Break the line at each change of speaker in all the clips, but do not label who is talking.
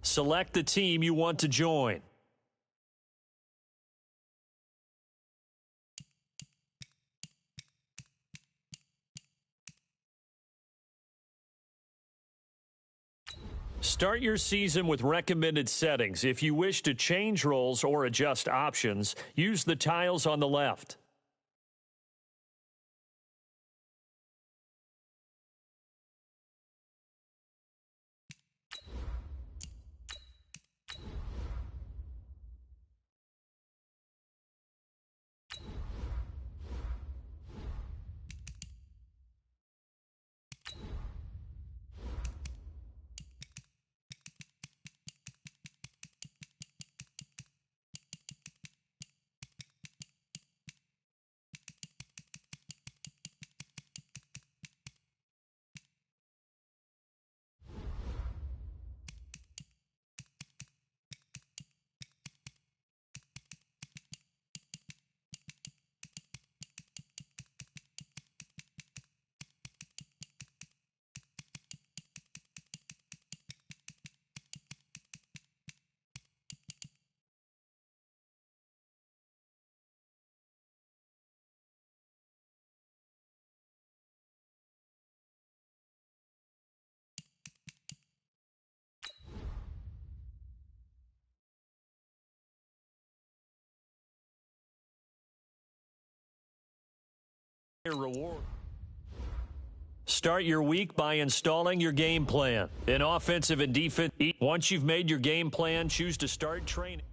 Select the team you want to join. Start your season with recommended settings. If you wish to change roles or adjust options, use the tiles on the left. Reward. Start your week by installing your game plan. In offensive and defense, once you've made your game plan, choose to start training.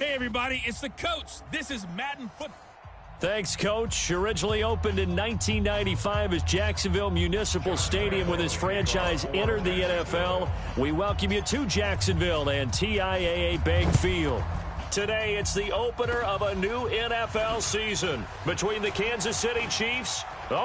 Hey, everybody, it's the coach. This is Madden football.
Thanks, Coach. Originally opened in 1995 as Jacksonville Municipal Stadium when his franchise entered the NFL. We welcome you to Jacksonville and TIAA Bank Field. Today, it's the opener of a new NFL season between the Kansas City Chiefs,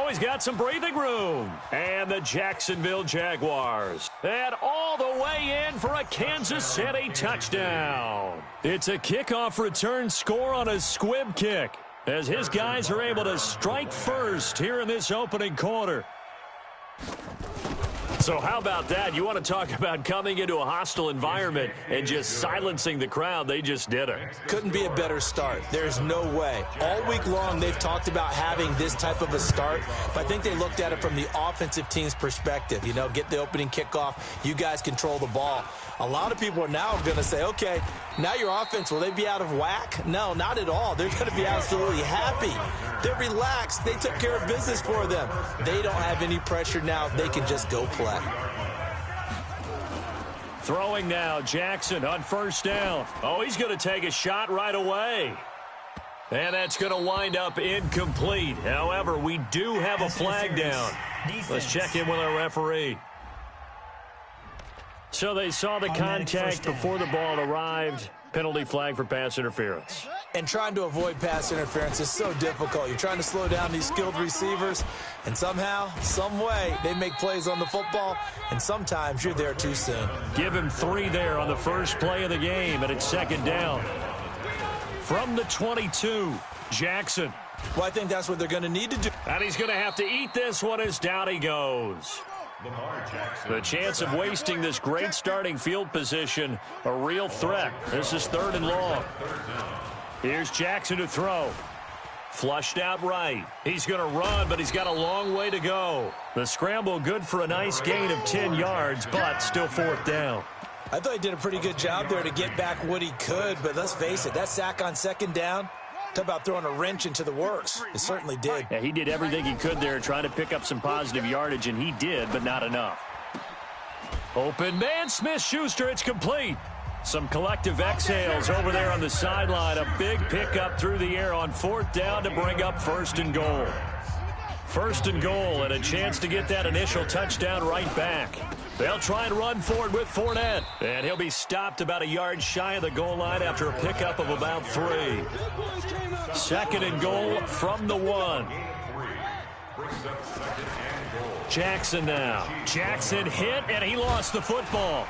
he's got some breathing room, and the Jacksonville Jaguars. And all the way in for a Kansas City touchdown. It's a kickoff return score on a squib kick, as his guys are able to strike first here in this opening quarter. So how about that? You want to talk about coming into a hostile environment and just silencing the crowd. They just did it.
Couldn't be a better start. There's no way. All week long, they've talked about having this type of a start, but I think they looked at it from the offensive team's perspective. You know, get the opening kickoff. You guys control the ball. A lot of people are now going to say, okay, now your offense, will they be out of whack? No, not at all. They're going to be absolutely happy. They're relaxed. They took care of business for them. They don't have any pressure now. They can just go play.
Throwing now, Jackson on first down. He's going to take a shot right away. And that's going to wind up incomplete. However, we do have a flag down. Let's check in with our referee. So they saw the contact before the ball arrived. Penalty flag for pass interference.
And trying to avoid pass interference is so difficult. You're trying to slow down these skilled receivers, and somehow, some way, they make plays on the football, and sometimes you're there too soon.
Give him 3 there on the first play of the game, and it's second down. From the 22, Jackson.
Well, I think that's what they're going to need to do.
And he's going to have to eat this one as down he goes. The chance of wasting this great starting field position, a real threat. This is 3rd and long. Here's Jackson to throw. Flushed out right. He's going to run, but he's got a long way to go. The scramble good for a nice gain of 10 yards, but still 4th down.
I thought he did a pretty good job there to get back what he could, but let's face it, that sack on 2nd down, talk about throwing a wrench into the works. It certainly did.
Yeah, he did everything he could there trying to pick up some positive yardage, and he did, but not enough. Open man, Smith-Schuster, it's complete. Some collective exhales over there on the sideline. A big pickup through the air on 4th down to bring up 1st and goal. 1st and goal, and a chance to get that initial touchdown right back. They'll try and run forward with Fournette. And he'll be stopped about a yard shy of the goal line after a pickup of about 3. 2nd and goal from the 1. Jackson now. Jackson hit, and he lost the football.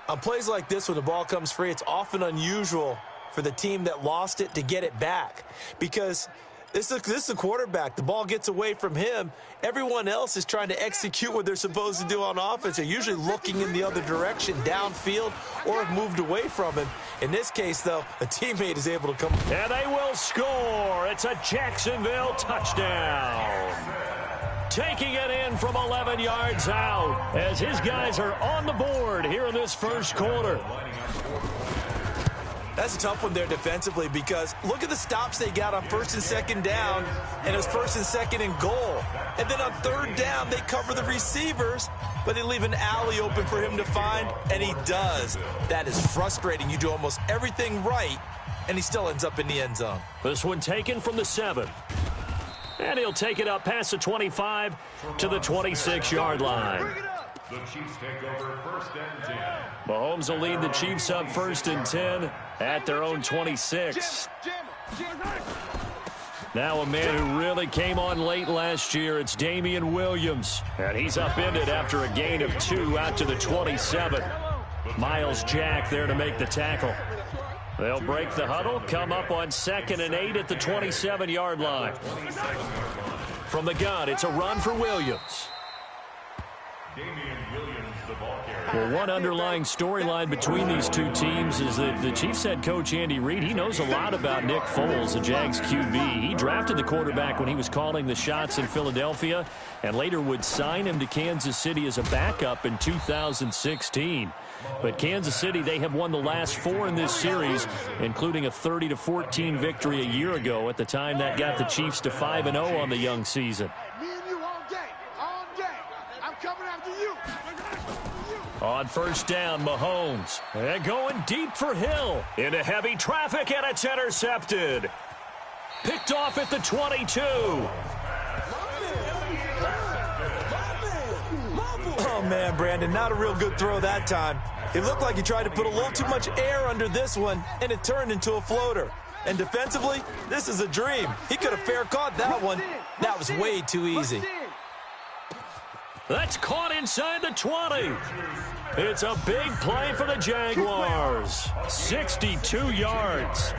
On plays like this, when the ball comes free, it's often unusual for the team that lost it to get it back. Because this is a quarterback. The ball gets away from him. Everyone else is trying to execute what they're supposed to do on offense. They're usually looking in the other direction, downfield, or have moved away from him. In this case, though, a teammate is able to come.
And they will score. It's a Jacksonville touchdown. Taking it in from 11 yards out as his guys are on the board here in this first quarter.
That's a tough one there defensively because look at the stops they got on 1st and 2nd down, and it was 1st and 2nd and goal. And then on 3rd down, they cover the receivers, but they leave an alley open for him to find, and he does. That is frustrating. You do almost everything right, and he still ends up in the end zone.
This one taken from the 7. And he'll take it up past the 25 to the 26-yard line.
The Chiefs take over 1st and 10.
Mahomes will lead the Chiefs up 1st and 10 at their own 26. Now a man who really came on late last year, it's Damian Williams. And he's upended after a gain of 2 out to the 27. Miles Jack there to make the tackle. They'll break the huddle, come up on 2nd and 8 at the 27-yard line. From the gun, it's a run for Williams. Well, one underlying storyline between these two teams is that the Chiefs head coach Andy Reid, he knows a lot about Nick Foles, the Jags QB. He drafted the quarterback when he was calling the shots in Philadelphia and later would sign him to Kansas City as a backup in 2016. But Kansas City, they have won the last 4 in this series, including a 30-14 victory a year ago. At the time, that got the Chiefs to 5-0 on the young season. On first down, Mahomes. And going deep for Hill. Into heavy traffic, and it's intercepted. Picked off at the 22.
Oh, man, Brandon, not a real good throw that time. It looked like he tried to put a little too much air under this one, and it turned into a floater. And defensively, this is a dream. He could have fair caught that one. That was way too easy.
That's caught inside the 20. It's a big play for the Jaguars. 62 yards.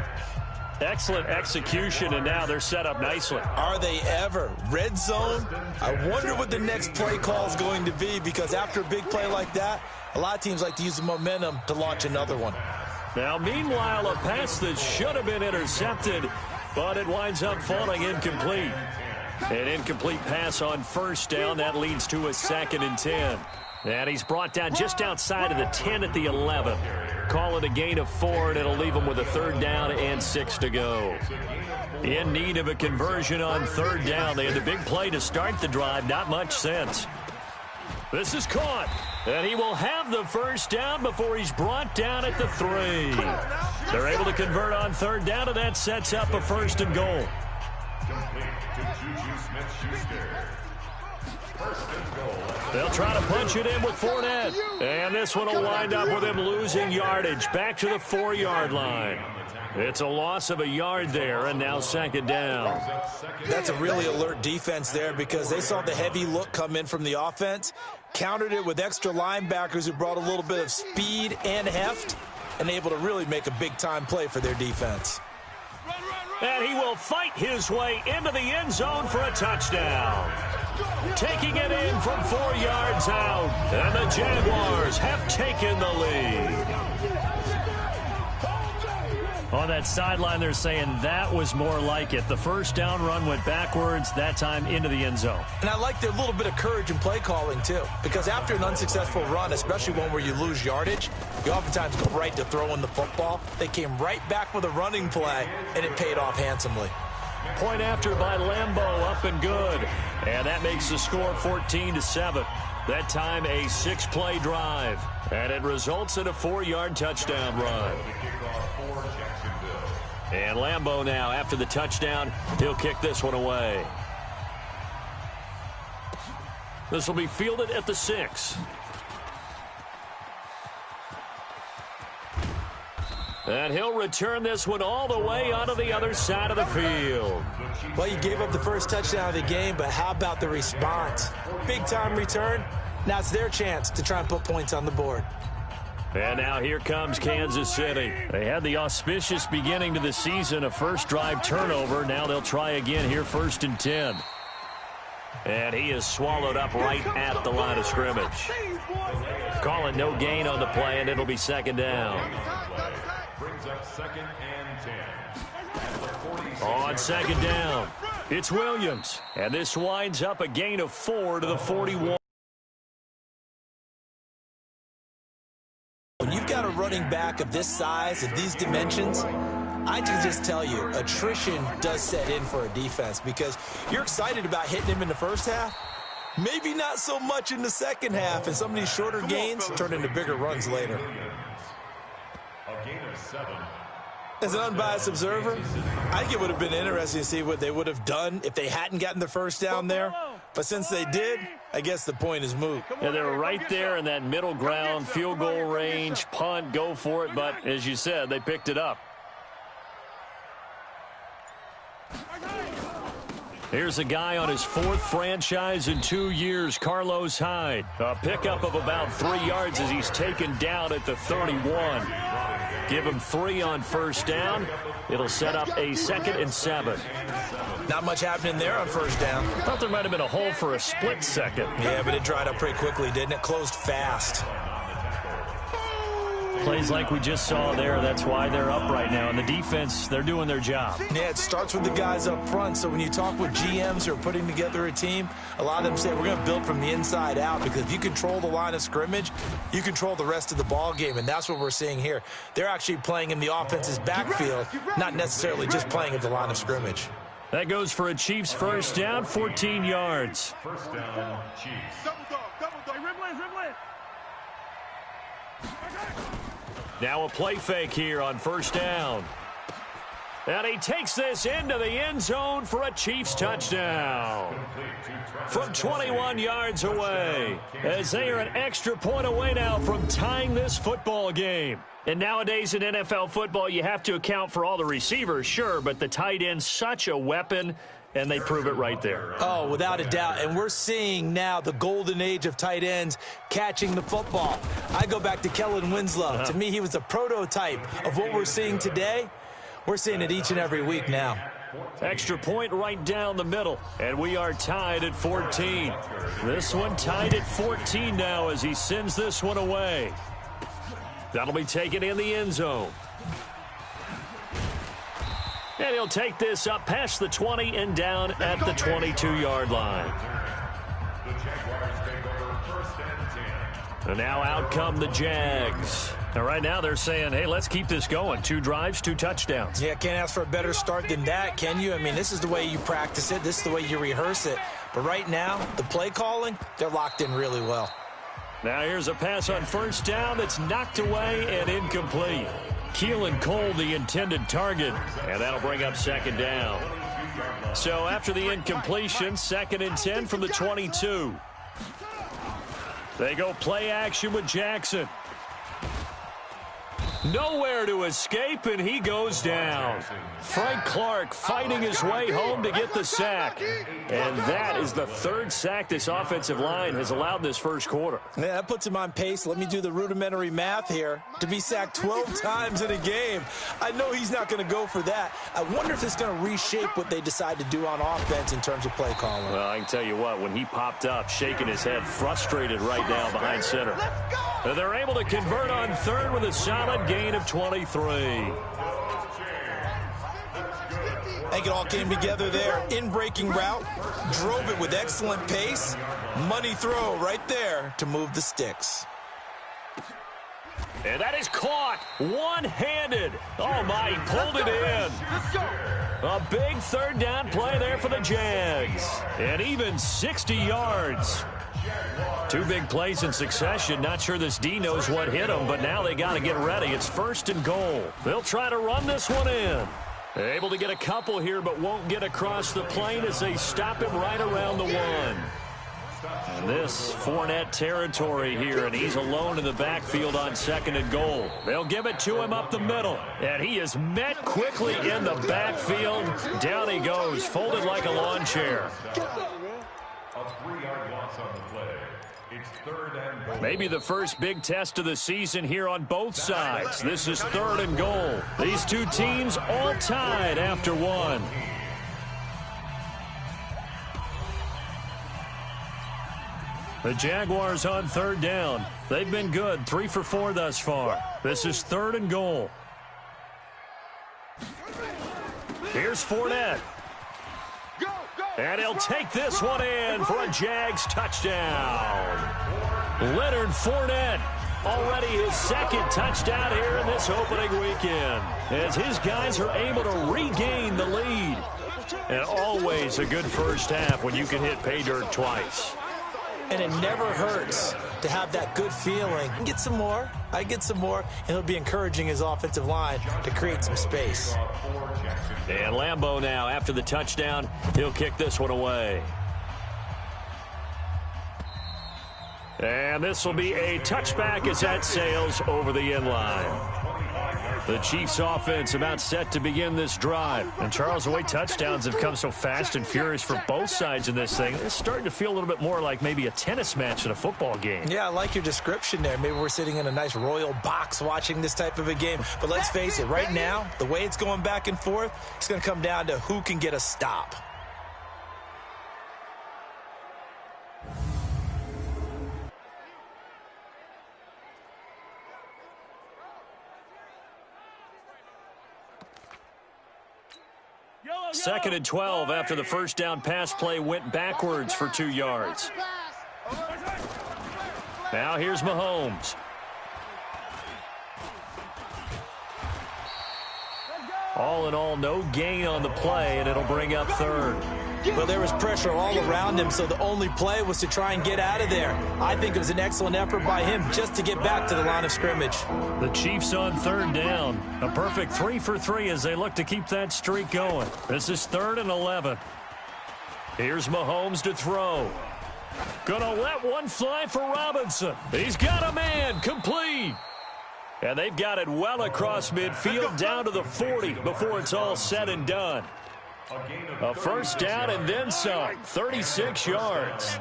Excellent execution, and now they're set up nicely.
Are they ever? Red zone? I wonder what the next play call is going to be, because after a big play like that, a lot of teams like to use the momentum to launch another one.
Now, meanwhile, a pass that should have been intercepted, but it winds up falling incomplete. An incomplete pass on first down. That leads to a 2nd and 10. And he's brought down just outside of the 10 at the 11. Call it a gain of 4, and it'll leave him with a 3rd down and 6 to go. In need of a conversion on 3rd down. They had the big play to start the drive. Not much sense. This is caught. And he will have the first down before he's brought down at the 3. They're able to convert on 3rd down, and that sets up a 1st and goal. They'll try to punch it in with Fournette. And this one will wind up with him losing yardage back to the 4-yard line. It's a loss of a yard there, and now 2nd down.
That's a really alert defense there, because they saw the heavy look come in from the offense, countered it with extra linebackers who brought a little bit of speed and heft, and able to really make a big-time play for their defense.
And he will fight his way into the end zone for a touchdown. Taking it in from 4 yards out. And the Jaguars have taken the lead. On that sideline, they're saying that was more like it. The first down run went backwards, that time into the end zone.
And I like their little bit of courage in play calling, too. Because after an unsuccessful run, especially one where you lose yardage, you oftentimes go right to throwing the football. They came right back with a running play, and it paid off handsomely.
Point after by Lambeau, up and good. And that makes the score 14-7. That time a 6-play drive. And it results in a 4-yard touchdown run. And Lambeau now, after the touchdown, he'll kick this one away. This will be fielded at the 6. And he'll return this one all the way onto the other side of the field.
Well, you gave up the first touchdown of the game, but how about the response? Big-time return. Now it's their chance to try and put points on the board.
And now here comes Kansas City. They had the auspicious beginning to the season, a first drive turnover. Now they'll try again here, 1st and 10. And he is swallowed up right at the line of scrimmage. Calling no gain on the play, and it'll be 2nd down.
Brings up 2nd and 10.
On 2nd down, it's Williams. And this winds up a gain of 4 to the 41.
When you've got a running back of this size, of these dimensions, I can just tell you, attrition does set in for a defense, because you're excited about hitting him in the first half. Maybe not so much in the second half, and some of these shorter gains turn into bigger runs later.
A gain of 7.
As an unbiased observer, I think it would have been interesting to see what they would have done if they hadn't gotten the first down there. But since they did, I guess the point is moot.
Yeah, they were right there in that middle ground, field goal range, punt, go for it. But as you said, they picked it up. Here's a guy on his 4th franchise in 2 years, Carlos Hyde. A pickup of about 3 yards as he's taken down at the 31. Give him 3 on first down. It'll set up a 2nd and 7.
Not much happening there on first down.
I thought there might have been a hole for a split second.
Yeah, but it dried up pretty quickly, didn't it? Closed fast.
Plays like we just saw there, that's why they're up right now. And the defense, they're doing their job.
Yeah, it starts with the guys up front. So when you talk with GMs who are putting together a team, a lot of them say we're going to build from the inside out, because if you control the line of scrimmage, you control the rest of the ball game, and that's what we're seeing here. They're actually playing in the offense's backfield, not necessarily just playing at the line of scrimmage.
That goes for a Chiefs first down, 14 yards.
First down, Chiefs.
Now a play fake here on first down. And he takes this into the end zone for a Chiefs touchdown. From 21 yards away, as they are an extra point away now from tying this football game. And nowadays in NFL football, you have to account for all the receivers, sure, but the tight end's such a weapon, and they prove it right there.
Oh, without a doubt. And we're seeing now the golden age of tight ends catching the football. I go back to Kellen Winslow. To me, he was a prototype of what we're seeing today. We're seeing it each and every week now.
Extra point right down the middle, and we are tied at 14. This one tied at 14 now as he sends this one away. That'll be taken in the end zone. And he'll take this up past the 20 and down at the 22-yard line. And now out come the Jags. And right now they're saying, hey, let's keep this going. 2 drives, 2 touchdowns.
Yeah, can't ask for a better start than that, can you? I mean, this is the way you practice it. This is the way you rehearse it. But right now, the play calling, they're locked in really well.
Now here's a pass on first down that's knocked away and incomplete. Keelan Cole, the intended target, and that'll bring up second down. So after the incompletion, 2nd and 10 from the 22. They go play action with Jackson. Nowhere to escape, and he goes down. Frank Clark fighting his way home to get the sack. And that is the 3rd sack this offensive line has allowed this first quarter.
Yeah, that puts him on pace. Let me do the rudimentary math here. To be sacked 12 times in a game, I know he's not going to go for that. I wonder if it's going to reshape what they decide to do on offense in terms of play calling.
Well, I can tell you what, when he popped up, shaking his head, frustrated right now behind center. And they're able to convert on 3rd with a solid gain of 23.
I think it all came together there. In-breaking route, drove it with excellent pace. Money throw right there to move the sticks.
And that is caught one-handed. Oh, my, he pulled it in. A big 3rd down play there for the Jags. And even 60 yards. 2 big plays in succession. Not sure this D knows what hit them, but now they got to get ready. It's 1st and goal. They'll try to run this one in. Able to get a couple here, but won't get across the plane as they stop him right around the 1. And this Fournette territory here, and he's alone in the backfield on 2nd and goal. They'll give it to him up the middle, and he is met quickly in the backfield. Down he goes, folded like a lawn chair.
A 3-yard loss on the play. It's 3rd and goal.
Maybe the first big test of the season here on both sides. This is 3rd and goal. These 2 teams all tied after 1. The Jaguars on 3rd down. They've been good, 3 for 4 thus far. This is 3rd and goal. Here's Fournette. And he'll take this one in for a Jags touchdown. Leonard Fournette, already his 2nd touchdown here in this opening weekend, as his guys are able to regain the lead. And always a good first half when you can hit pay dirt twice.
And it never hurts to have that good feeling. Get some more. I get some more. And it'll be encouraging his offensive line to create some space.
And Lambeau now, after the touchdown, he'll kick this one away. And this will be a touchback as that sails over the end line. The Chiefs offense about set to begin this drive. And Charles, the way touchdowns have come so fast and furious for both sides in this thing, it's starting to feel a little bit more like maybe a tennis match in a football game.
Yeah, I like your description there. Maybe we're sitting in a nice royal box watching this type of a game. But let's face it, right now, the way it's going back and forth, it's going to come down to who can get a stop.
Second and 12 after the first down pass play went backwards for 2 yards. Now here's Mahomes. All in all, no gain on the play, and it'll bring up 3rd.
Well, there was pressure all around him, so the only play was to try and get out of there. I think it was an excellent effort by him just to get back to the line of scrimmage.
The Chiefs on third down. A perfect 3 for 3 as they look to keep that streak going. This is 3rd and 11. Here's Mahomes to throw. Gonna let one fly for Robinson. He's got a man, complete. And they've got it well across midfield down to the 40 before it's all said and done. A first down and then some, 36 yards.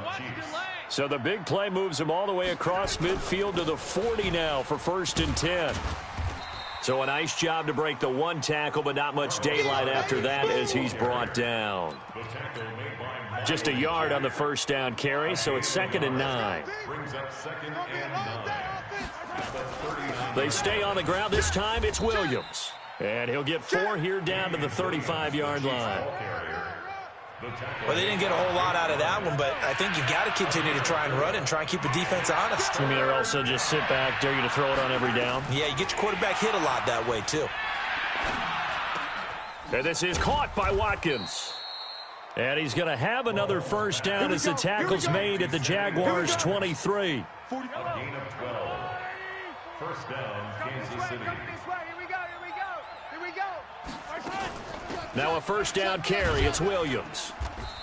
So the big play moves him all the way across midfield to the 40 now for 1st and 10. So a nice job to break the one tackle, but not much daylight after that as he's brought down. Just a yard on the first down carry, so it's 2nd and 9. They stay on the ground. This time it's Williams. And he'll get 4 here down to the 35-yard line.
Well, they didn't get a whole lot out of that one, but I think you've got to continue to try and run and try and keep the defense honest.
You mean or also just sit back, dare you to throw it on every down?
Yeah, you get your quarterback hit a lot that way, too.
And this is caught by Watkins. And he's going to have another first down as the tackle's made at the Jaguars' 23.
A gain of 12. First down, Kansas City.
Now a first down carry. It's Williams.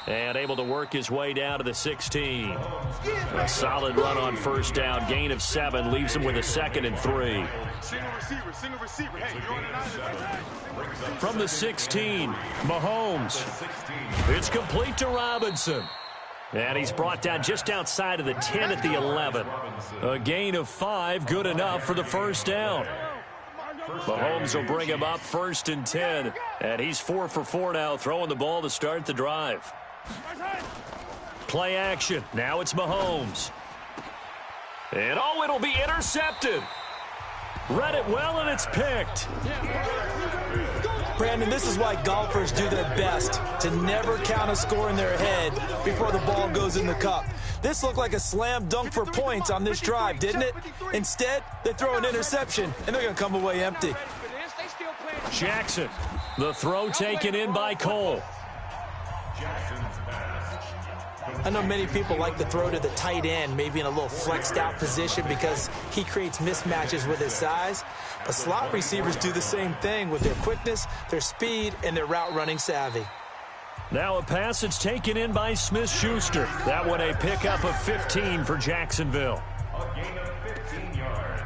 And able to work his way down to the 16. A solid run on first down. Gain of 7 leaves him with a 2nd and 3.
Single receiver. Hey, you're on the
From the 16, Mahomes. It's complete to Robinson. And he's brought down just outside of the 10 at the 11. A gain of 5, good enough for the first down. Mahomes will bring him up 1st and 10. And he's 4 for 4 now, throwing the ball to start the drive. Play action. Now it's Mahomes. And oh, it'll be intercepted. Read it well, and it's picked.
Brandon, this is why golfers do their best to never count a score in their head before the ball goes in the cup. This looked like a slam dunk for points on this drive, didn't it? Instead, they throw an interception, and they're going to come away empty.
Jackson, the throw taken in by Cole.
I know many people like to throw to the tight end, maybe in a little flexed out position because he creates mismatches with his size. But slot receivers do the same thing with their quickness, their speed, and their route running savvy.
Now a pass that's taken in by Smith-Schuster. That one a pickup of 15 for Jacksonville.
A gain of 15 yards.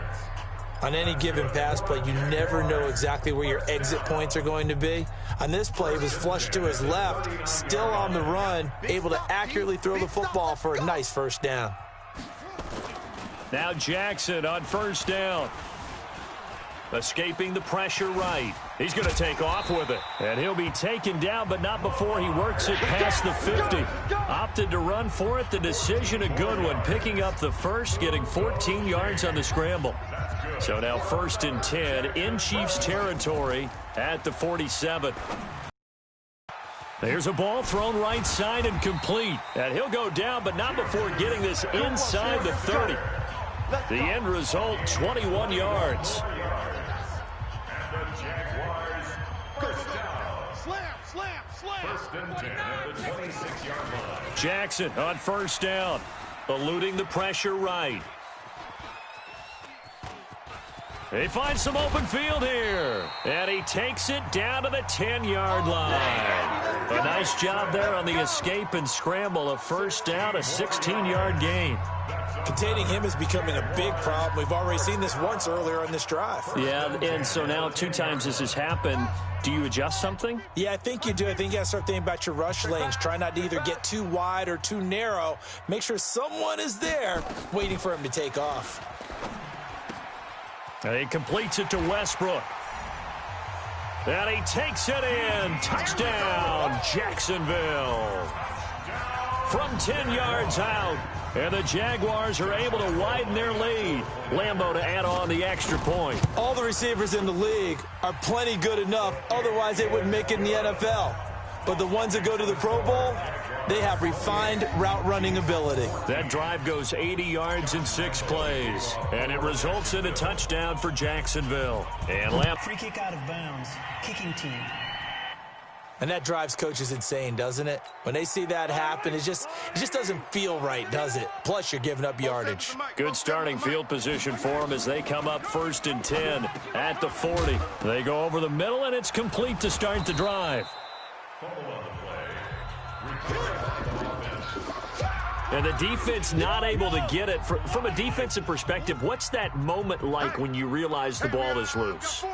On any given pass play, you never know exactly where your exit points are going to be. On this play, it was flushed to his left, still on the run, able to accurately throw the football for a nice first down.
Now Jackson on first down. Escaping the pressure right. He's going to take off with it. And he'll be taken down, but not before he works it past the 50. Opted to run for it. The decision a good one. Picking up the first, getting 14 yards on the scramble. So now 1st and 10 in Chiefs territory at the 47. There's a ball thrown right side and complete. And he'll go down, but not before getting this inside the 30. The end result, 21 yards.
First and 10 at the 26-yard line.
Jackson on first down, eluding the pressure right. He finds some open field here, and he takes it down to the 10-yard line. A nice job there on the escape and scramble. A first down, a 16-yard gain.
Containing him is becoming a big problem. We've already seen this once earlier on this drive.
Yeah, and so now 2 times this has happened. Do you adjust something?
Yeah, I think you do. I think you got to start thinking about your rush lanes. Try not to either get too wide or too narrow. Make sure someone is there waiting for him to take off.
And he completes it to Westbrook. And he takes it in. Touchdown, Jacksonville. From 10 yards out. And the Jaguars are able to widen their lead. Lambo to add on the extra point.
All the receivers in the league are plenty good enough. Otherwise, they wouldn't make it in the NFL. But the ones that go to the Pro Bowl, they have refined route running ability.
That drive goes 80 yards in 6 plays. And it results in a touchdown for Jacksonville. And
Free kick out of bounds. Kicking team.
And that drives coaches insane, doesn't it? When they see that happen, it just doesn't feel right, does it? Plus, you're giving up yardage.
Good starting field position for them as they come up 1st and 10 at the 40. They go over the middle, and it's complete to start the drive. And the defense not able to get it. From a defensive perspective, what's that moment like when you realize the ball is loose?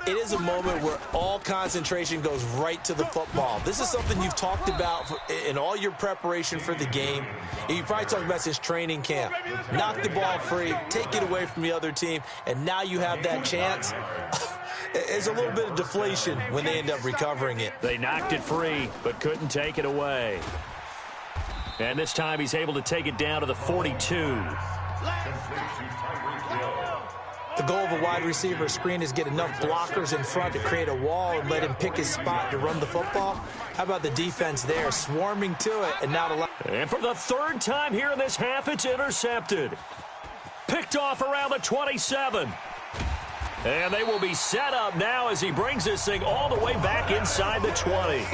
It is a moment where all concentration goes right to the football. This is something you've talked about in all your preparation for the game. And you probably talked about since training camp. Knock the ball free, take it away from the other team, and now you have that chance. There's a little bit of deflation when they end up recovering it.
They knocked it free, but couldn't take it away. And this time he's able to take it down to the 42.
The goal of a wide receiver screen is get enough blockers in front to create a wall and let him pick his spot to run the football. How about the defense there, swarming to it and now to...
And for the 3rd time here in this half, it's intercepted. Picked off around the 27. And they will be set up now as he brings this thing all the way back inside the 20.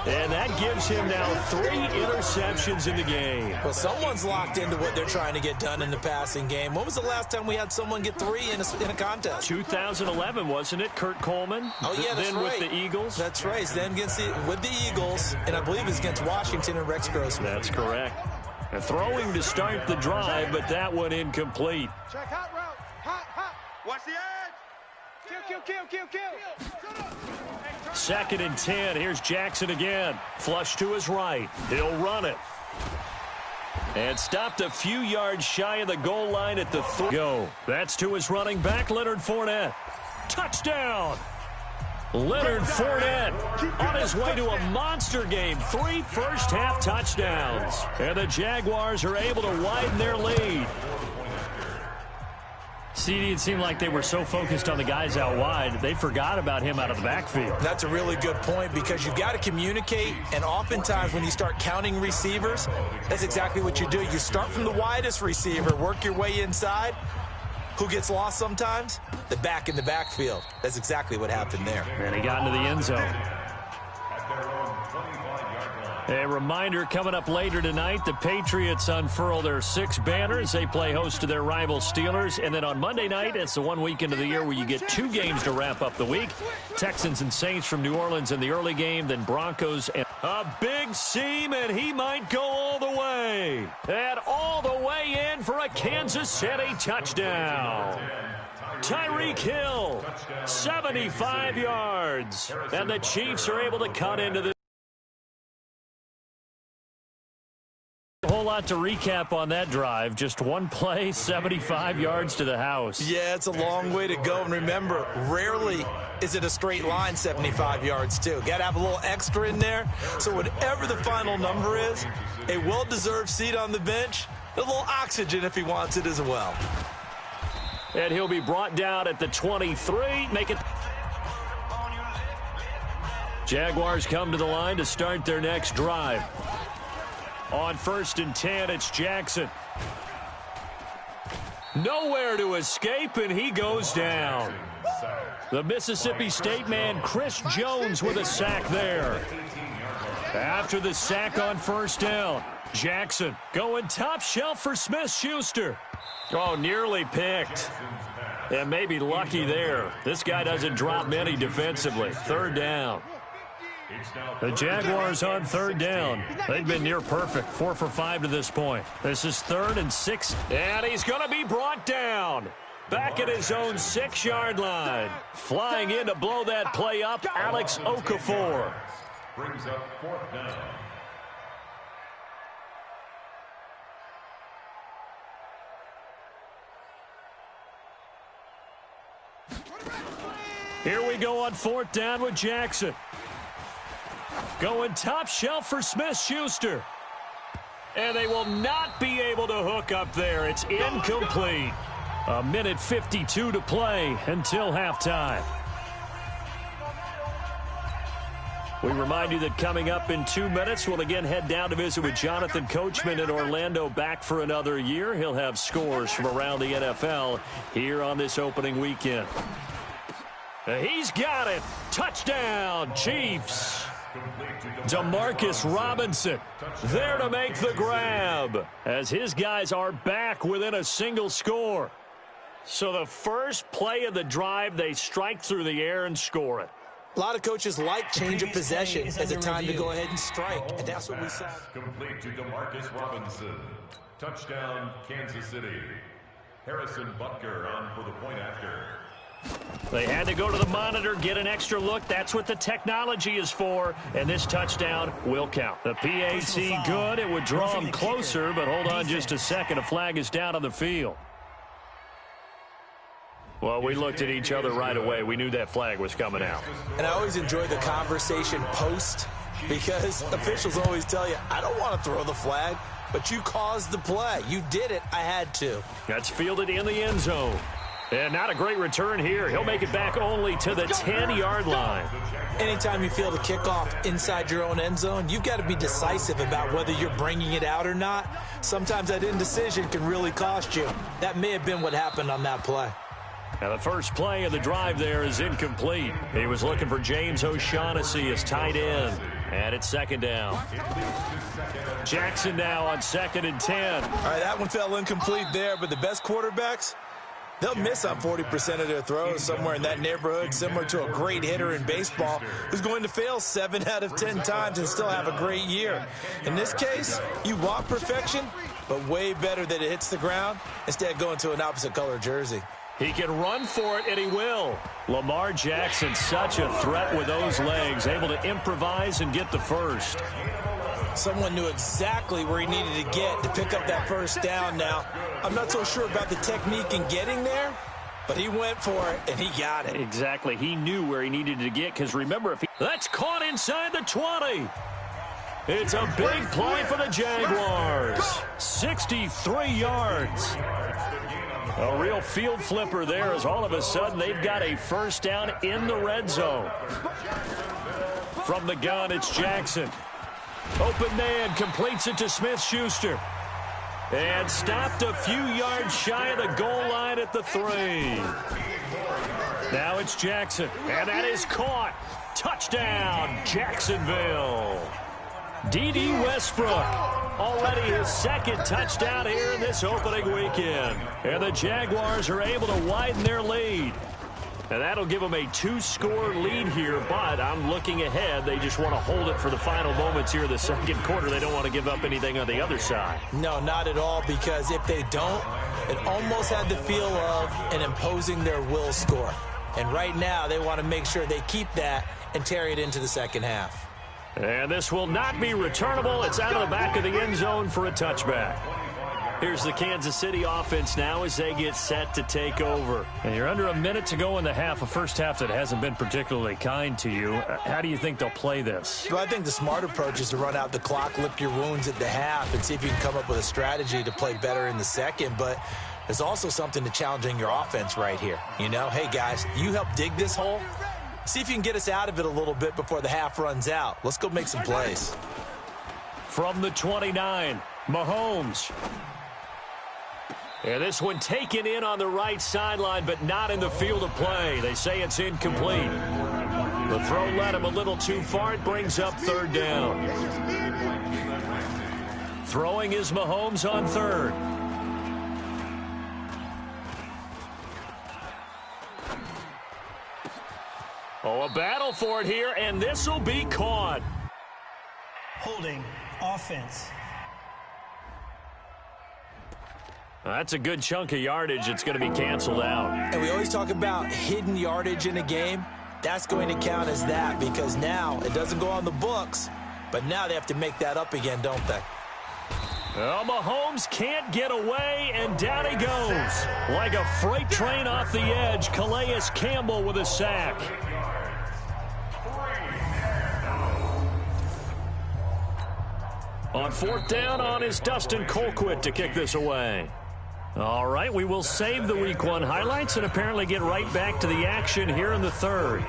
And that gives him now 3 interceptions in the game.
Well, someone's locked into what they're trying to get done in the passing game. When was the last time we had someone get 3 in a contest?
2011, wasn't it? Kurt Coleman?
Oh, yeah, that's
then
right.
With the Eagles?
That's right. Then with the Eagles, and I believe it's against Washington and Rex Grossman.
That's correct. And throwing to start the drive, but that one incomplete.
Check hot route. Hot. Watch the edge. Kill.
2nd and 10. Here's Jackson again. Flush to his right. He'll run it. And stopped a few yards shy of the goal line at the 3. Go. That's to his running back, Leonard Fournette. Touchdown. Leonard Fournette on his way to a monster game. 3 first-half touchdowns. And the Jaguars are able to widen their lead. CD, it seemed like they were so focused on the guys out wide, they forgot about him out of the backfield.
That's a really good point because you've got to communicate, and oftentimes when you start counting receivers, that's exactly what you do. You start from the widest receiver, work your way inside. Who gets lost sometimes? The back in the backfield. That's exactly what happened there.
And he got into the end zone. A reminder, coming up later tonight, the Patriots unfurl their 6 banners. They play host to their rival Steelers. And then on Monday night, it's the one weekend of the year where you get 2 games to wrap up the week. Texans and Saints from New Orleans in the early game, then Broncos. And a big seam, and he might go all the way. And all the way in for a Kansas City touchdown. Tyreek Hill, 75 yards. And the Chiefs are able to cut into the... A whole lot to recap on that drive. Just one play, 75 yards to the house.
Yeah, it's a long way to go. And remember, rarely is it a straight line 75 yards, too. Got to have a little extra in there. So whatever the final number is, a well-deserved seat on the bench, a little oxygen if he wants it as well.
And he'll be brought down at the 23. Make it. Jaguars come to the line to start their next drive. On 1st and 10, it's Jackson. Nowhere to escape, and he goes down. The Mississippi State man, Chris Jones, with a sack there. After the sack on 1st down, Jackson going top shelf for Smith-Schuster. Oh, nearly picked. And maybe lucky there. This guy doesn't drop many defensively. 3rd down. The Jaguars on 3rd down. They've been near perfect. 4 for 5 to this point. This is 3rd and 6. And he's going to be brought down. Back at his own 6-yard line. Flying in to blow that play up, Alex Okafor.
Brings up 4th down.
Here we go on 4th down with Jackson. Going top shelf for Smith-Schuster. And they will not be able to hook up there. It's incomplete. 1:52 to play until halftime. We remind you that coming up in 2 minutes, we'll again head down to visit with Jonathan Coachman in Orlando, back for another year. He'll have scores from around the NFL here on this opening weekend. He's got it. Touchdown, Chiefs. Demarcus Robinson there to make the grab as his guys are back within a single score. So the first play of the drive, they strike through the air and score it.
A lot of coaches like change of possession as a time to go ahead and strike, and that's what we saw.
Complete to Demarcus Robinson. Touchdown, Kansas City. Harrison Butker on for the point after.
They had to go to the monitor, get an extra look. That's what the technology is for, and this touchdown will count. The PAT good. It would draw them closer, but hold on just a second. A flag is down on the field. Well, we looked at each other right away. We knew that flag was coming out.
And I always enjoy the conversation post because officials always tell you, I don't want to throw the flag, but you caused the play. You did it. I had to.
That's fielded in the end zone. And not a great return here. He'll make it back only to the 10-yard line.
Anytime you field a kickoff inside your own end zone, you've got to be decisive about whether you're bringing it out or not. Sometimes that indecision can really cost you. That may have been what happened on that play.
Now the first play of the drive there is incomplete. He was looking for James O'Shaughnessy as tight end. And it's second down. Jackson now on 2nd and 10.
All right, that one fell incomplete there, but the best quarterbacks, they'll miss on 40% of their throws, somewhere in that neighborhood, similar to a great hitter in baseball who's going to fail 7 out of 10 times and still have a great year. In this case, you want perfection, but way better that it hits the ground instead of going to an opposite color jersey.
He can run for it, and he will. Lamar Jackson, such a threat with those legs, able to improvise and get the first.
Someone knew exactly where he needed to get to pick up that first down now. I'm not so sure about the technique in getting there, but he went for it, and he got it.
Exactly. He knew where he needed to get, because remember, that's caught inside the 20. It's a big play for the Jaguars. 63 yards. A real field flipper there as all of a sudden they've got a first down in the red zone. From the gun, it's Jackson. Open man completes it to Smith-Schuster. And stopped a few yards shy of the goal line at the 3. Now it's Jackson, and that is caught. Touchdown, Jacksonville. D.D. Westbrook, already his second touchdown here in this opening weekend. And the Jaguars are able to widen their lead. And that'll give them a 2-score lead here, but I'm looking ahead. They just want to hold it for the final moments here in the second quarter. They don't want to give up anything on the other side.
No, not at all, because if they don't, it almost had the feel of an imposing their will score. And right now, they want to make sure they keep that and carry it into the second half.
And this will not be returnable. It's out of the back of the end zone for a touchback. Here's the Kansas City offense now as they get set to take over. And you're under a minute to go in the half, a first half that hasn't been particularly kind to you. How do you think they'll play this?
Well, I think the smart approach is to run out the clock, lick your wounds at the half, and see if you can come up with a strategy to play better in the second. But there's also something to challenging your offense right here. You know, hey, guys, you help dig this hole. See if you can get us out of it a little bit before the half runs out. Let's go make some plays.
From the 29, Mahomes. And this one taken in on the right sideline, but not in the field of play. They say it's incomplete. The throw led him a little too far. It brings up third down. Throwing is Mahomes on third. Oh, a battle for it here, and this will be caught.
Holding offense.
That's a good chunk of yardage. It's going to be canceled out.
And we always talk about hidden yardage in a game. That's going to count as that because now it doesn't go on the books, but now they have to make that up again, don't they?
Well, Mahomes can't get away, and down he goes. Like a freight train off the edge, Calais Campbell with a sack. On fourth down on is Dustin Colquitt to kick this away. All right, we will save the Week 1 highlights and apparently get right back to the action here in the third.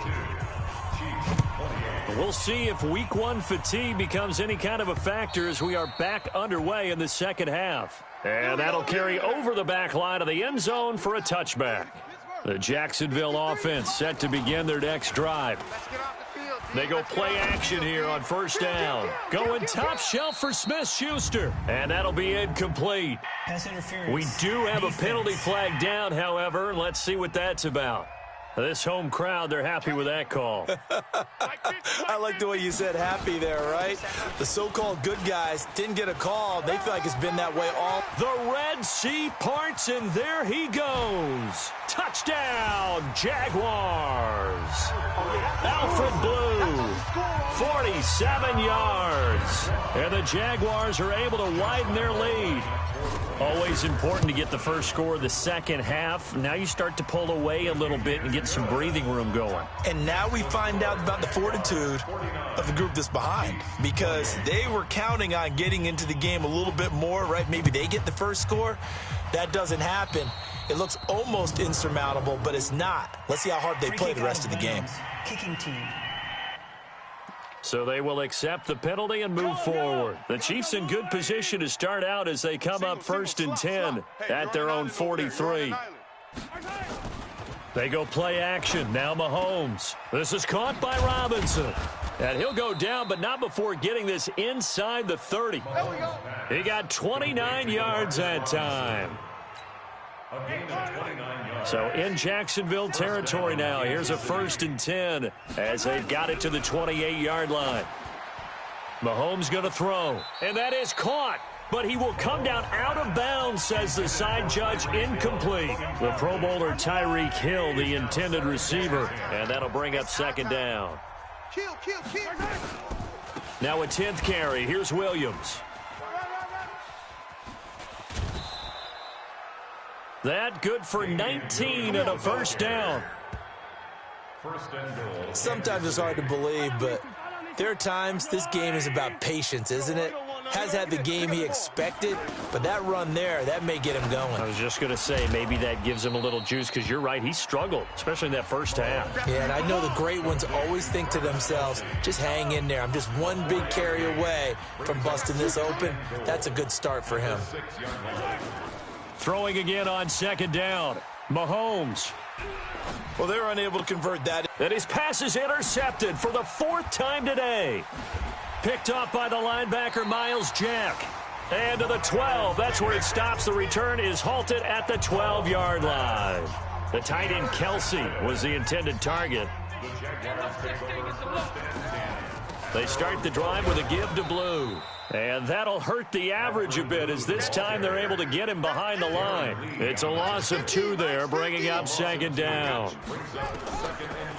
We'll see if Week 1 fatigue becomes any kind of a factor as we are back underway in the second half. And that'll carry over the back line of the end zone for a touchback. The Jacksonville offense set to begin their next drive. They go play action here on first down. Going top shelf for Smith-Schuster. And that'll be incomplete.
Pass interference.
We do have a penalty flag down, however. Let's see what that's about. This home crowd, they're happy with that call.
I like the way you said happy there, right? The so-called good guys didn't get a call. They feel like it's been that way all.
The Red Sea parts, and there he goes. Touchdown, Jaguars. Alfred Blue, 47 yards. And the Jaguars are able to widen their lead. Always important to get the first score of the second half. Now you start to pull away a little bit and get some breathing room going.
And now we find out about the fortitude of the group that's behind, because they were counting on getting into the game a little bit more, right? Maybe they get the first score. That doesn't happen. It looks almost insurmountable, but it's not. Let's see how hard they play the rest of the game.
Kicking team.
So they will accept the penalty and move forward. The Chiefs in good position to start out as they come up 1st and 10 at their own 43. They go play action. Now Mahomes. This is caught by Robinson. And he'll go down, but not before getting this inside the 30. He got 29 yards that time. So in Jacksonville territory now. Here's a 1st and 10 as they've got it to the 28-yard line. Mahomes going to throw, and that is caught. But he will come down out of bounds, says the side judge, incomplete. The Pro Bowler Tyreek Hill, the intended receiver, and that'll bring up 2nd down. Now a 10th carry. Here's Williams. That good for 19 and a 1st down.
Sometimes it's hard to believe, but there are times this game is about patience, isn't it? Has had the game he expected, but that run there, that may get him going.
I was just going to say, maybe that gives him a little juice, because you're right, he struggled, especially in that first half.
Yeah, and I know the great ones always think to themselves, just hang in there. I'm just one big carry away from busting this open. That's a good start for him.
Throwing again on 2nd down. Mahomes.
Well, they're unable to convert that.
And his pass is intercepted for the 4th time today. Picked off by the linebacker, Miles Jack. And to the 12. That's where it stops. The return is halted at the 12-yard line. The tight end, Kelsey, was the intended target. They start the drive with a give to Blue. And that'll hurt the average a bit, as this time they're able to get him behind the line. It's a loss of 2 there, bringing up 2nd down.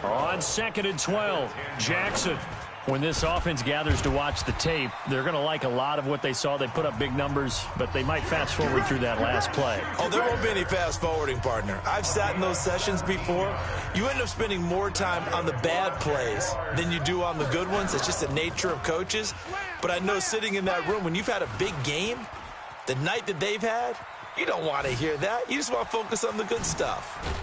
On 2nd and 12, Jackson. When this offense gathers to watch the tape, they're going to like a lot of what they saw. They put up big numbers, but they might fast forward through that last play.
Oh, there won't be any fast forwarding, partner. I've sat in those sessions before. You end up spending more time on the bad plays than you do on the good ones. It's just the nature of coaches. But I know sitting in that room, when you've had a big game, the night that they've had, you don't want to hear that. You just want to focus on the good stuff.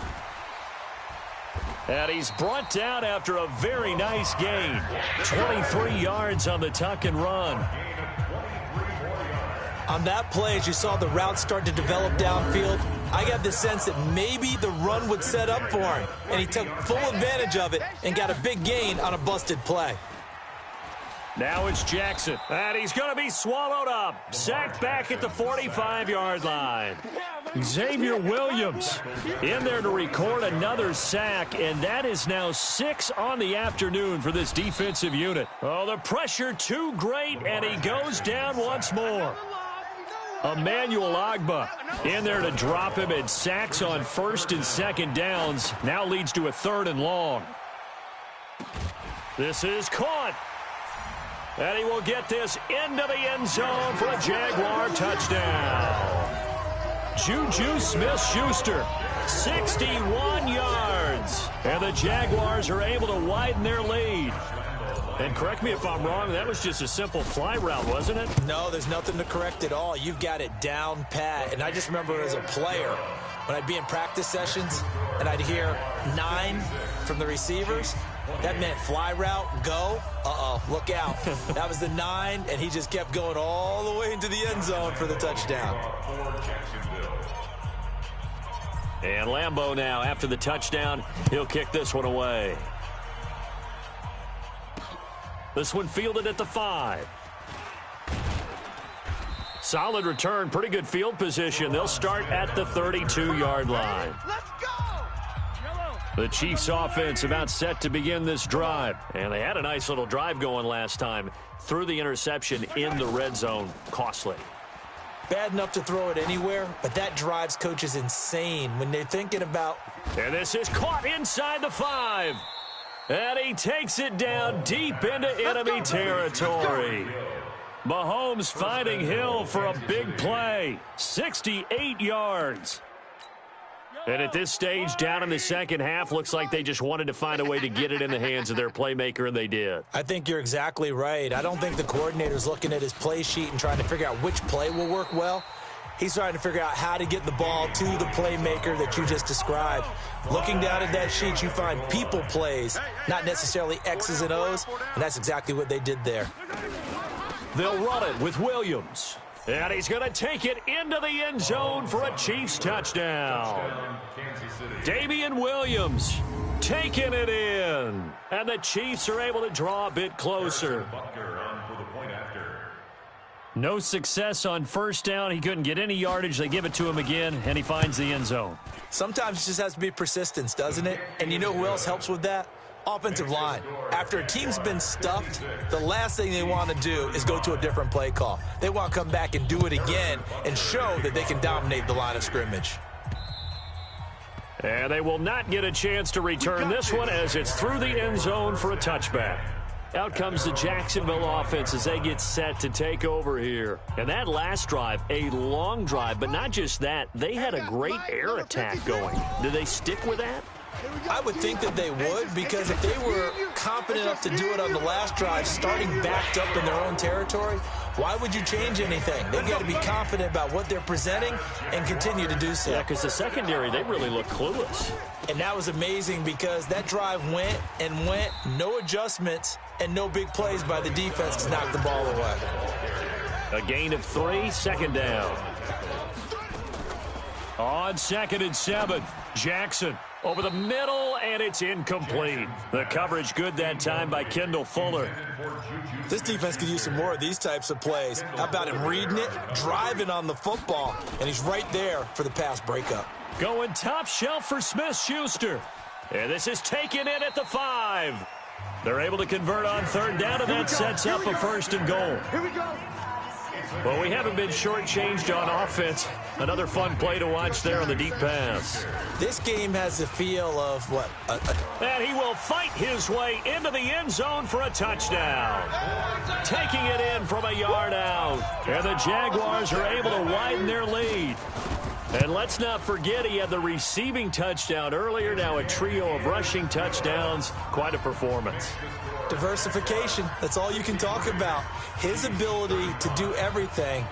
And he's brought down after a very nice gain. 23 yards on the tuck and run.
On that play, as you saw the route start to develop downfield, I got the sense that maybe the run would set up for him. And he took full advantage of it and got a big gain on a busted play.
Now it's Jackson, and he's going to be swallowed up. Sacked back at the 45-yard line. Xavier Williams in there to record another sack, and that is now 6 on the afternoon for this defensive unit. Oh, the pressure too great, and he goes down once more. Emmanuel Ogbah in there to drop him, and sacks on 1st and 2nd downs. Now leads to a 3rd and long. This is caught. And he will get this into the end zone for a Jaguar touchdown. Juju Smith-Schuster, 61 yards. And the Jaguars are able to widen their lead. And correct me if I'm wrong, that was just a simple fly route, wasn't it?
No, there's nothing to correct at all. You've got it down pat. And I just remember as a player, when I'd be in practice sessions and I'd hear 9 from the receivers, that meant fly route, go, look out. That was the 9, and he just kept going all the way into the end zone for the touchdown.
And Lambeau now, after the touchdown, he'll kick this one away. This one fielded at the 5. Solid return, pretty good field position. They'll start at the 32-yard line.
Let's go!
The Chiefs offense about set to begin this drive. And they had a nice little drive going last time. Threw the interception in the red zone. Costly.
Bad enough to throw it anywhere, but that drives coaches insane when they're thinking about...
And this is caught inside the 5. And he takes it down deep into enemy territory. Mahomes finding Hill for a big play. 68 yards. And at this stage, down in the second half, looks like they just wanted to find a way to get it in the hands of their playmaker, and they did.
I think you're exactly right. I don't think the coordinator's looking at his play sheet and trying to figure out which play will work well. He's trying to figure out how to get the ball to the playmaker that you just described. Looking down at that sheet, you find people plays, not necessarily X's and O's, and that's exactly what they did there.
They'll run it with Williams. And he's going to take it into the end zone for a Chiefs touchdown. Damian Williams taking it in. And the Chiefs are able to draw a bit closer. No success on first down. He couldn't get any yardage. They give it to him again, and he finds the end zone.
Sometimes it just has to be persistence, doesn't it? And you know who else helps with that? Offensive line. After a team's been stuffed, the last thing they want to do is go to a different play call. They want to come back and do it again and show that they can dominate the line of scrimmage.
And they will not get a chance to return this one as it's through the end zone for a touchback. Out comes the Jacksonville offense as they get set to take over here. And that last drive, a long drive, but not just that, they had a great air attack going. Do they stick with that?
I would think that they would, because if they were confident enough to do it on the last drive, starting backed up in their own territory, why would you change anything? They've got to be confident about what they're presenting and continue to do so.
Yeah, because the secondary, they really look clueless.
And that was amazing because that drive went and went, no adjustments, and no big plays by the defense to knock the ball away.
A gain of 3, second down. On 2nd and 7, Jackson over the middle, and it's incomplete. The coverage good that time by Kendall Fuller.
This defense could use some more of these types of plays. How about him reading it, driving on the football, and he's right there for the pass breakup.
Going top shelf for Smith-Schuster. And this is taken in at the 5. They're able to convert on 3rd down, and that sets up a 1st and goal.
Here we go.
Well, we haven't been shortchanged on offense. Another fun play to watch there on the deep pass.
This game has the feel of what?
And he will fight his way into the end zone for a touchdown. Taking it in from a yard out. And the Jaguars are able to widen their lead. And let's not forget he had the receiving touchdown earlier. Now a trio of rushing touchdowns. Quite a performance.
Diversification. That's all you can talk about. His ability to do everything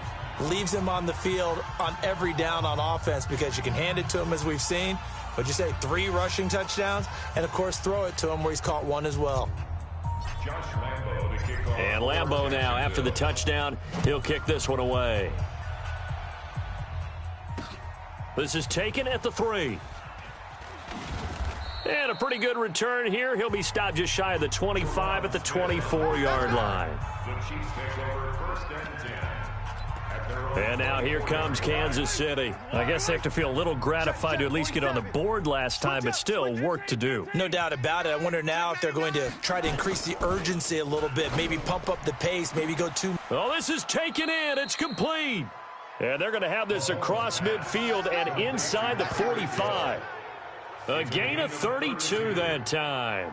leaves him on the field on every down on offense because you can hand it to him as we've seen. What'd you say? 3 rushing touchdowns? And, of course, throw it to him where he's caught 1 as well.
And Lambeau now, after the touchdown, he'll kick this one away. This is taken at the 3. And a pretty good return here. He'll be stopped just shy of the 25 at the 24-yard line. And now here comes Kansas City. I guess they have to feel a little gratified to at least get on the board last time, but still work to do.
No doubt about it. I wonder now if they're going to try to increase the urgency a little bit, maybe pump up the pace, maybe go too.
Oh, this is taken in. It's complete. And they're going to have this across midfield and inside the 45. A gain of 32 that time.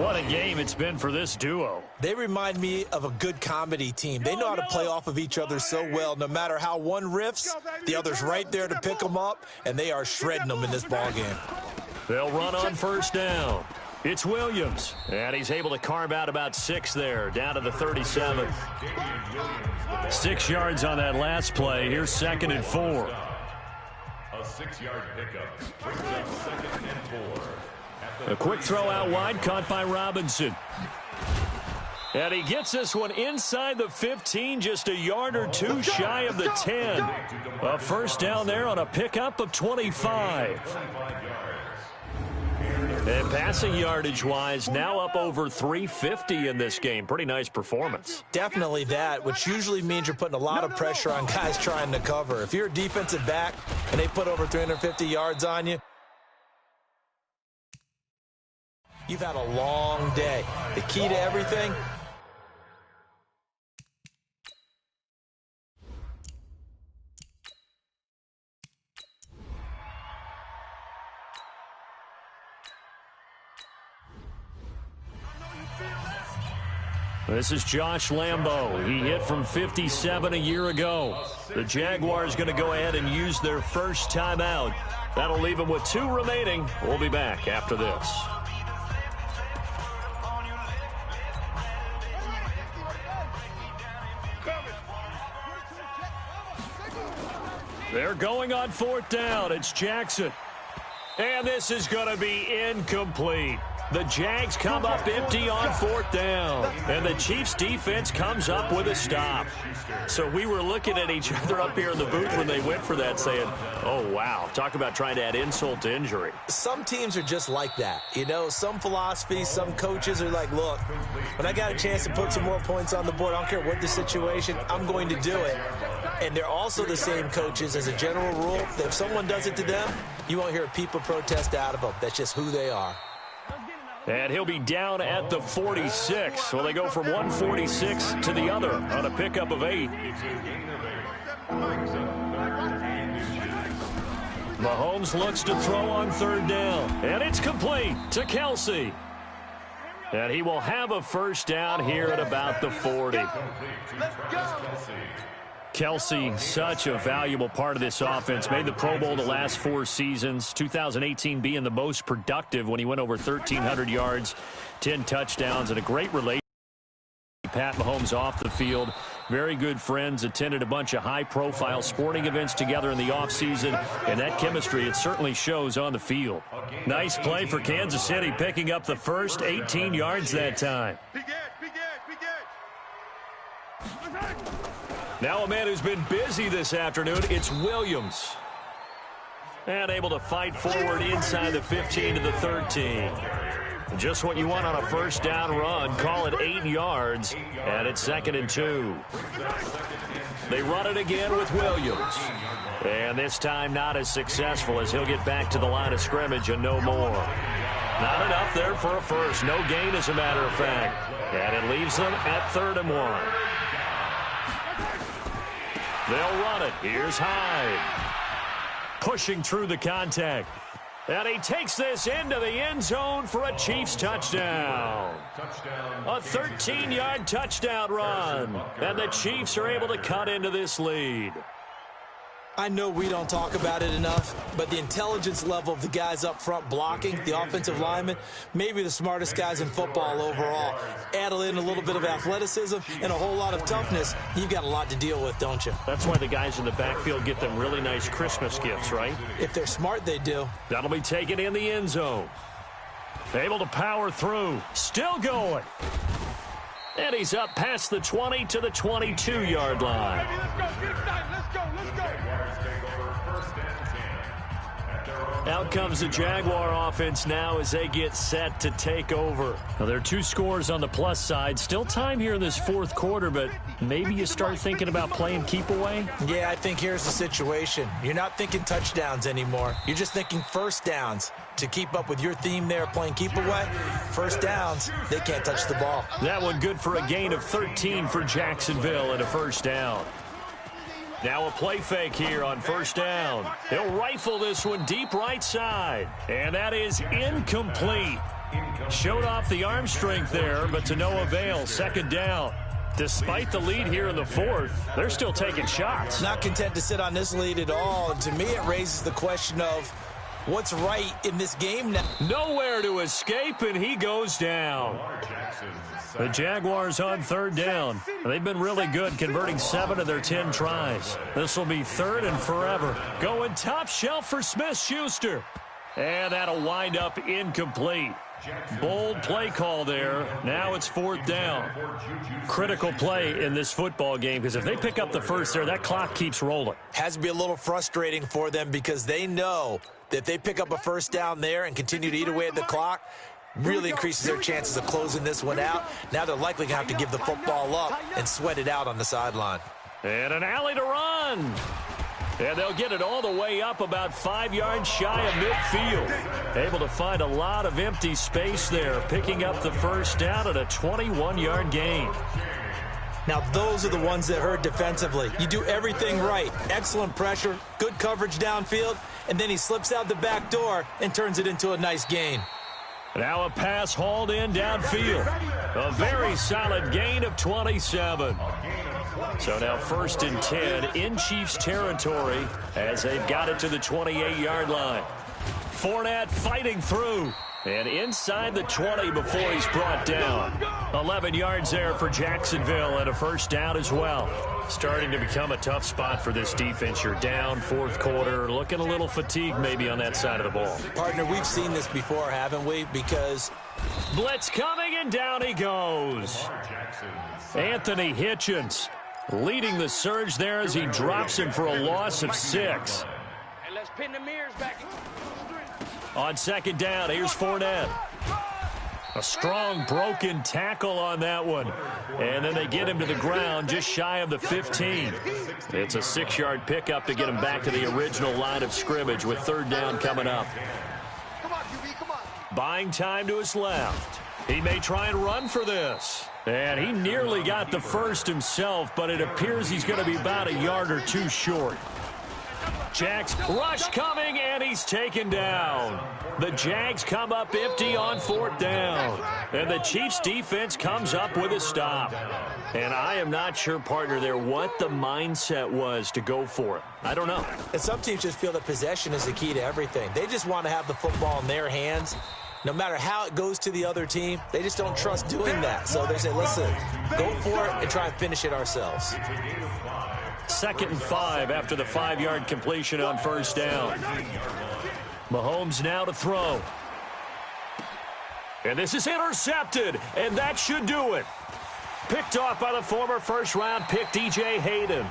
What a game it's been for this duo.
They remind me of a good comedy team. They know how to play off of each other so well. No matter how one riffs, the other's right there to pick them up, and they are shredding them in this ballgame.
They'll run on 1st down. It's Williams, and he's able to carve out about 6 there, down to the 37. 6 yards on that last play. Here's 2nd and 4.
A 6-yard pickup brings up 2nd and 4.
A quick throw out wide, caught by Robinson. And he gets this one inside the 15, just a yard or two shy of the 10. A first down there on a pickup of 25. And passing yardage-wise, now up over 350 in this game. Pretty nice performance.
Definitely that, which usually means you're putting a lot of pressure on guys trying to cover. If you're a defensive back and they put over 350 yards on you, you've had a long day. The key to everything,
this is Josh Lambo. He hit from 57 a year ago. The Jaguars going to go ahead and use their first timeout. That'll leave them with 2 remaining. We'll be back after this. They're going on 4th down. It's Jackson. And this is going to be incomplete. The Jags come up empty on 4th down. And the Chiefs defense comes up with a stop. So we were looking at each other up here in the booth when they went for that saying, oh, wow, talk about trying to add insult to injury.
Some teams are just like that. You know, some philosophies, some coaches are like, look, when I got a chance to put some more points on the board, I don't care what the situation, I'm going to do it. And they're also the same coaches as a general rule that if someone does it to them, you won't hear people protest out of them. That's just who they are.
And he'll be down at the 46. Well, they go from 146 to the other on a pickup of 8. Mahomes looks to throw on 3rd down. And it's complete to Kelsey. And he will have a first down here at about the 40. Kelsey, such a valuable part of this offense. Made the Pro Bowl the last 4 seasons. 2018 being the most productive when he went over 1,300 yards, 10 touchdowns, and a great relationship. Pat Mahomes off the field. Very good friends. Attended a bunch of high-profile sporting events together in the offseason. And that chemistry, it certainly shows on the field. Nice play for Kansas City, picking up the first 18 yards that time. Now a man who's been busy this afternoon, it's Williams. And able to fight forward inside the 15 to the 13. Just what you want on a first down run. Call it 8 yards. And it's 2nd and 2. They run it again with Williams. And this time not as successful as he'll get back to the line of scrimmage and no more. Not enough there for a first. No gain, as a matter of fact. And it leaves them at 3rd and 1. They'll run it. Here's Hyde. Pushing through the contact. And he takes this into the end zone for a Chiefs touchdown. A 13-yard touchdown run. And the Chiefs are able to cut into this lead.
I know we don't talk about it enough, but the intelligence level of the guys up front blocking, the offensive linemen, maybe the smartest guys in football overall. Add in a little bit of athleticism and a whole lot of toughness, you've got a lot to deal with, don't you?
That's why the guys in the backfield get them really nice Christmas gifts, right?
If they're smart, they do.
That'll be taken in the end zone. Able to power through. Still going. And he's up past the 20 to the 22-yard line. Out comes the Jaguar offense now as they get set to take over. Now, there are 2 scores on the plus side. Still time here in this 4th quarter, but maybe you start thinking about playing keep away?
Yeah, I think here's the situation. You're not thinking touchdowns anymore. You're just thinking first downs. To keep up with your theme there, playing keep away, first downs, they can't touch the ball.
That one good for a gain of 13 for Jacksonville and a first down. Now a play fake here on first down. He'll rifle this one deep right side. And that is incomplete. Showed off the arm strength there, but to no avail. 2nd down. Despite the lead here in the 4th, they're still taking shots.
Not content to sit on this lead at all. And to me, it raises the question of what's right in this game now.
Nowhere to escape, and he goes down. The Jaguars on 3rd down. They've been really good, converting 7 of their 10 tries. This will be 3rd and forever. Going top shelf for Smith-Schuster. And that'll wind up incomplete. Bold play call there. Now it's 4th down. Critical play in this football game because if they pick up the first there, that clock keeps rolling.
Has to be a little frustrating for them because they know that if they pick up a first down there and continue to eat away at the clock, really increases their chances of closing this one out. Now they're likely going to have to give the football up and sweat it out on the sideline.
And an alley to run. And they'll get it all the way up about 5 yards shy of midfield. Able to find a lot of empty space there, picking up the first down at a 21-yard gain.
Now, those are the ones that hurt defensively. You do everything right. Excellent pressure, good coverage downfield, and then he slips out the back door and turns it into a nice gain.
Now a pass hauled in downfield. A very solid gain of 27. So now 1st and 10 in Chiefs territory as they've got it to the 28-yard line. Fournette fighting through. And inside the 20 before he's brought down. 11 yards there for Jacksonville and a first down as well. Starting to become a tough spot for this defense. You're down 4th quarter, looking a little fatigued maybe on that side of the ball.
Partner, we've seen this before, haven't we? Because
blitz coming and down he goes. Anthony Hitchens leading the surge there as he drops him for a loss of 6.
And let's pin the mirrors back.
On 2nd down, here's Fournette. A strong broken tackle on that one. And then they get him to the ground just shy of the 15. It's a 6-yard pickup to get him back to the original line of scrimmage with 3rd down coming up. Buying time to his left. He may try and run for this. And he nearly got the first himself, but it appears he's going to be about a yard or 2 short. Jags rush coming, and he's taken down. The Jags come up empty on 4th down. And the Chiefs defense comes up with a stop. And I am not sure, partner, there what the mindset was to go for it. I don't know.
And some teams just feel that possession is the key to everything. They just want to have the football in their hands. No matter how it goes to the other team, they just don't trust doing that. So they say, listen, go for it and try and finish it ourselves.
2nd and 5 after the 5-yard completion on 1st down. Mahomes now to throw. And this is intercepted, and that should do it. Picked off by the former first-round pick, DJ Hayden.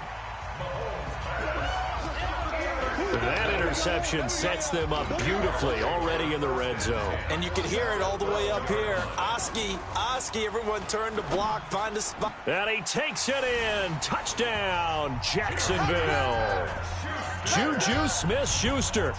That interception sets them up beautifully already in the red zone.
And you can hear it all the way up here. Oski, everyone turn to block, find a spot.
And he takes it in. Touchdown, Jacksonville. Juju Smith-Schuster